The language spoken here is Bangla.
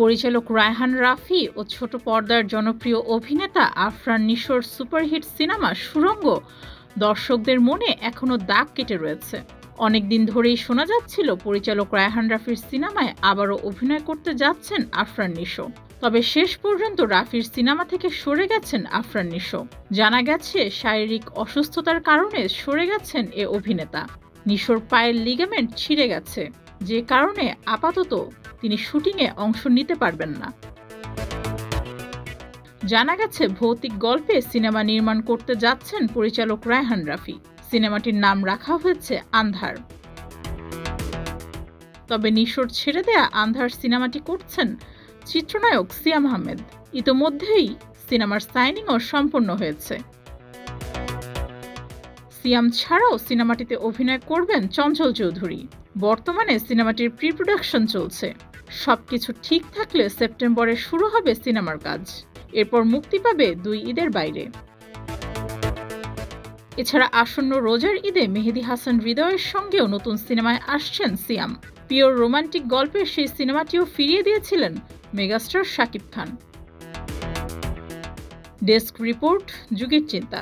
পরিচালক রায়হান রাফি ও ছোট পর্দার জনপ্রিয় অভিনেতা আফরান নিশোর সুপারহিট সিনেমা সুড়ঙ্গ দর্শকদের মনে এখনও দাগ কেটে রয়েছে। অনেকদিন ধরেই শোনা যাচ্ছিল পরিচালক রায়হান রাফির সিনেমায় আবারও অভিনয় করতে যাচ্ছেন আফরান নিশো। তবে শেষ পর্যন্ত রাফির সিনেমা থেকে সরে গেছেন আফরান নিশো। জানা গেছে শারীরিক অসুস্থতার কারণে সরে গেছেন এ অভিনেতা। নিশোর পায়ের লিগামেন্ট ছিঁড়ে গেছে, যে কারণে আপাতত তিনি শুটিংয়ে অংশ নিতে পারবেন না। জানা গেছে ভৌতিক গল্পে সিনেমা নির্মাণ করতে যাচ্ছেন পরিচালক রায়হান রাফি। সিনেমাটির নাম রাখা হয়েছে আন্ধার। তবে নিশোর ছেড়ে দেয়া আন্ধার সিনেমাটি করছেন চিত্রনায়ক সিয়াম আহমেদ। ইতোমধ্যেই সিনেমার সাইনিংও সম্পন্ন হয়েছে। সিয়াম ছাড়াও সিনেমাটিতে অভিনয় করবেন চঞ্চল চৌধুরী। বর্তমানে সিনেমাটির প্রি প্রোডাকশন চলছে। সবকিছু ঠিক থাকলে সেপ্টেম্বরে শুরু হবে সিনেমার কাজ। এরপর মুক্তি পাবে 2 ঈদের বাইরে। এছাড়া আসন্ন রোজার ঈদে মেহেদী হাসান হৃদয়ের সঙ্গেও নতুন সিনেমায় আসছেন সিয়াম। পিওর রোমান্টিক গল্পের সেই সিনেমাটিও ফিরিয়ে দিয়েছিলেন megastar Shakib Khan. Desk report, যুগের চিন্তা।